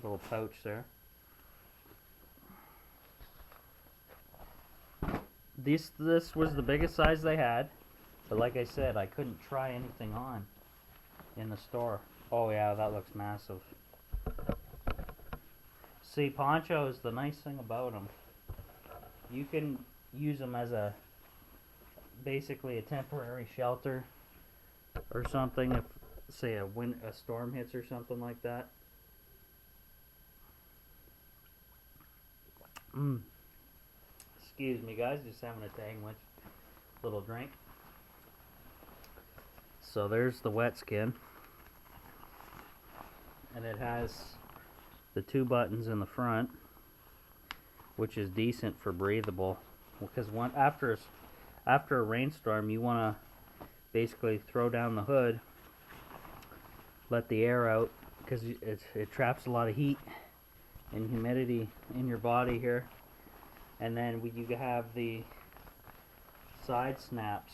Little pouch there. This was the biggest size they had, but like I said, I couldn't try anything on in the store. Oh yeah, that looks massive. See, Ponchos, the nice thing about them, you can use them as basically a temporary shelter or something if, say, a storm hits or something like that. Excuse me, guys, just having a Tangwich little drink. So there's the wet skin, and it has the 2 buttons in the front, which is decent for breathable, because after a rainstorm, you want to basically throw down the hood, let the air out, because it traps a lot of heat and humidity in your body here. And then you have the side snaps,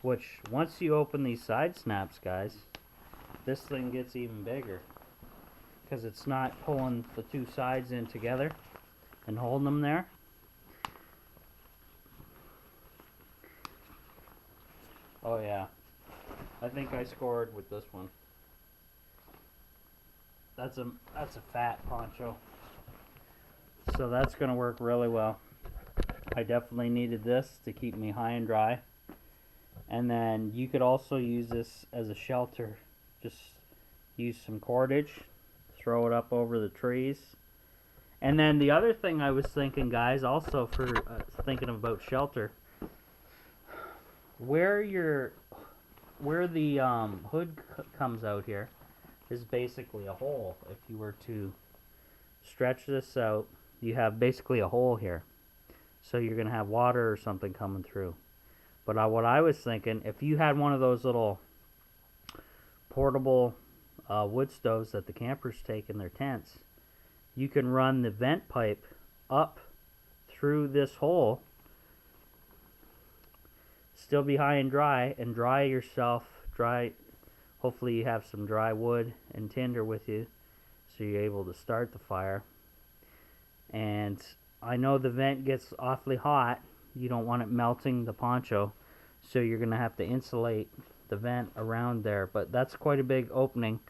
which once you open these side snaps, guys, this thing gets even bigger, because it's not pulling the 2 sides in together and holding them there. Oh yeah, I think I scored with this one. That's a fat poncho, so that's gonna work really well. I definitely needed this to keep me high and dry, and then you could also use this as a shelter. Just use some cordage, throw it up over the trees. And then the other thing I was thinking, guys, also for thinking about shelter, where the hood comes out here is basically a hole. If you were to stretch this out, you have basically a hole here, so you're gonna have water or something coming through. But what I was thinking, if you had one of those little portable wood stoves that the campers take in their tents, you can run the vent pipe up through this hole, still be high and dry yourself. Hopefully you have some dry wood and tinder with you, so you're able to start the fire. And I know the vent gets awfully hot. You don't want it melting the poncho, so you're gonna have to insulate the vent around there. But that's quite a big opening,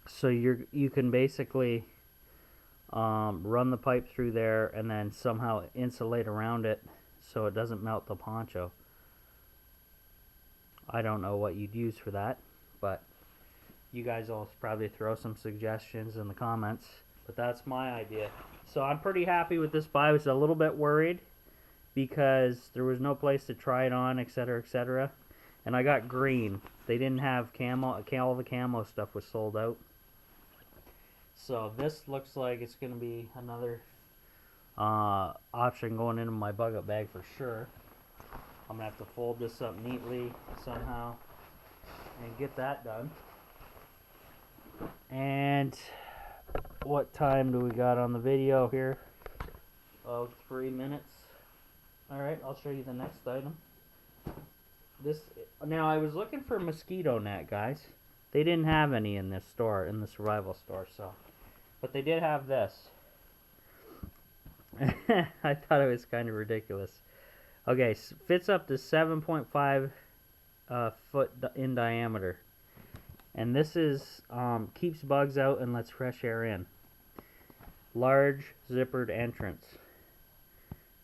so you can basically run the pipe through there and then somehow insulate around it so it doesn't melt the poncho. I don't know what you'd use for that, but you guys will probably throw some suggestions in the comments. But that's my idea. So I'm pretty happy with this buy. I was a little bit worried because there was no place to try it on, etc., etc. And I got green. They didn't have camo. All the camo stuff was sold out. So this looks like it's going to be another option going into my bug-out bag for sure. I'm going to have to fold this up neatly somehow and get that done. And what time do we got on the video here? Oh, 3 minutes. Alright, I'll show you the next item. Now, I was looking for mosquito net, guys. They didn't have any in this store, in the survival store, so. But they did have this. I thought it was kind of ridiculous. Okay, fits up to 7.5 foot in diameter. And this is, keeps bugs out and lets fresh air in. Large zippered entrance.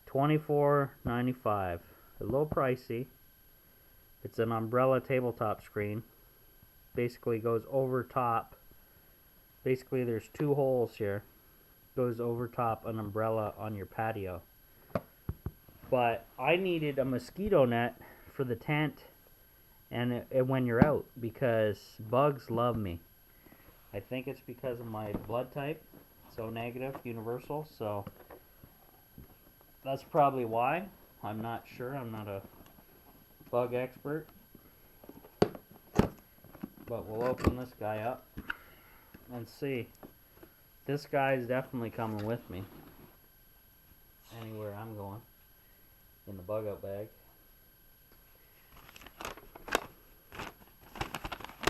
$24.95. A little pricey. It's an umbrella tabletop screen. Basically goes over top. Basically there's 2 holes here. Goes over top an umbrella on your patio. But I needed a mosquito net for the tent and when you're out, because bugs love me. I think it's because of my blood type, so negative, universal, so that's probably why. I'm not sure, I'm not a bug expert. But we'll open this guy up and see. This guy is definitely coming with me anywhere I'm going in the bug out bag.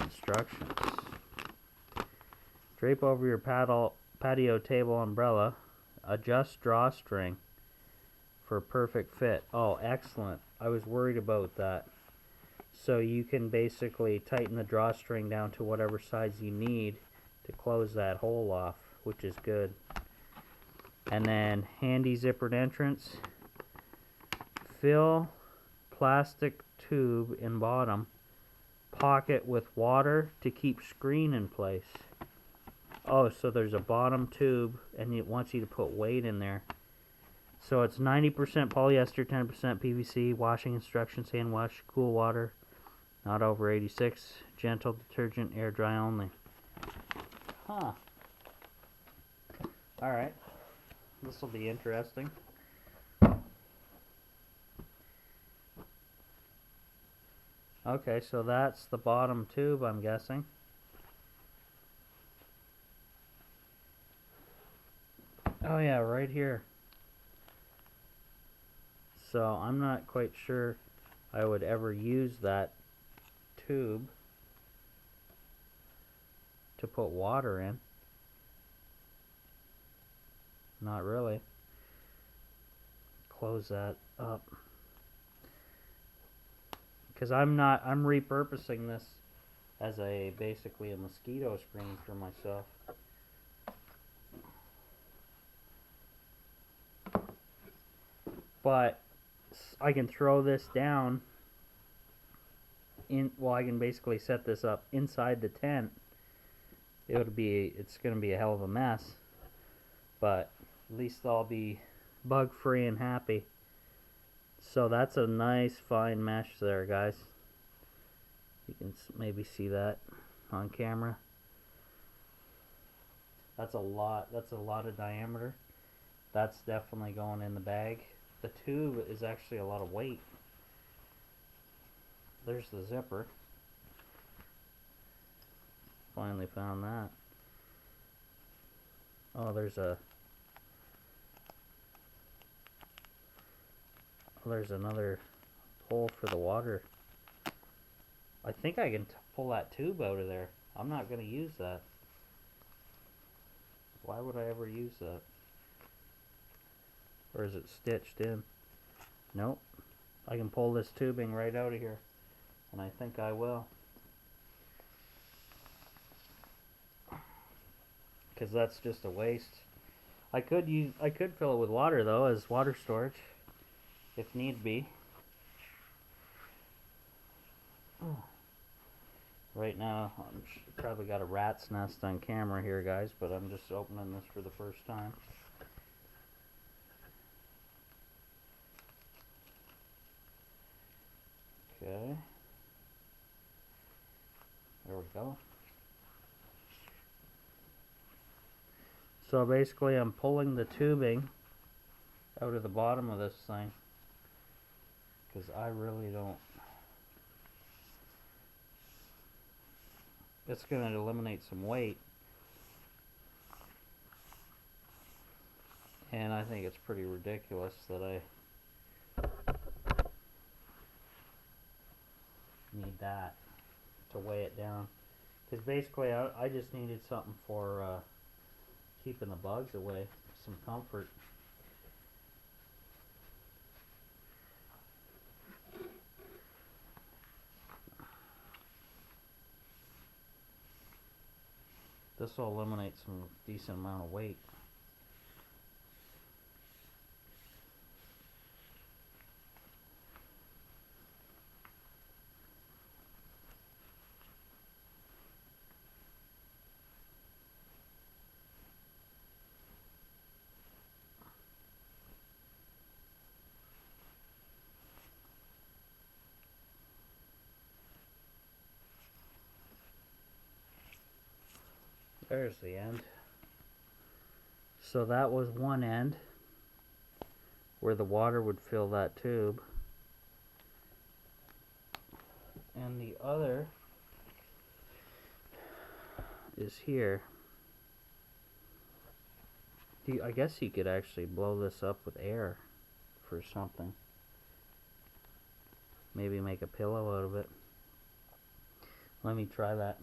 Instructions. Drape over your patio table umbrella. Adjust drawstring for perfect fit. Oh, excellent. I was worried about that. So you can basically tighten the drawstring down to whatever size you need to close that hole off, which is good. And then handy zippered entrance. Fill plastic tube in bottom. Pocket with water to keep screen in place. Oh, so there's a bottom tube and it wants you to put weight in there. So it's 90% polyester, 10% PVC, washing instructions, hand wash, cool water, not over 86, gentle detergent, air dry only. Huh. Alright. This will be interesting. Okay, so that's the bottom tube, I'm guessing. Oh yeah, right here. So I'm not quite sure I would ever use that tube to put water in. Not really. Close that up. Because I'm repurposing this as basically a mosquito screen for myself. But I can throw this down I can basically set this up inside the tent. It's gonna be a hell of a mess, but at least I'll be bug free and happy. So that's a nice fine mesh there, guys. You can maybe see that on camera. That's a lot of diameter. That's definitely going in the bag. The tube is actually a lot of weight. There's the zipper. Finally found that. Oh, there's another hole for the water. I think I can pull that tube out of there. I'm not going to use that. Why would I ever use that? Or is it stitched in? Nope. I can pull this tubing right out of here. And I think I will. Because that's just a waste. I could fill it with water though, as water storage, if need be. Oh. Right now, I'm probably got a rat's nest on camera here, guys, but I'm just opening this for the first time. Okay. There we go. So basically I'm pulling the tubing out of the bottom of this thing because I really don't. It's going to eliminate some weight, and I think it's pretty ridiculous that I need that to weigh it down, because basically I just needed something for keeping the bugs away, some comfort. This will eliminate some decent amount of weight. There's the end. So that was one end where the water would fill that tube, and the other is here. I guess you could actually blow this up with air for something. Maybe make a pillow out of it. Let me try that.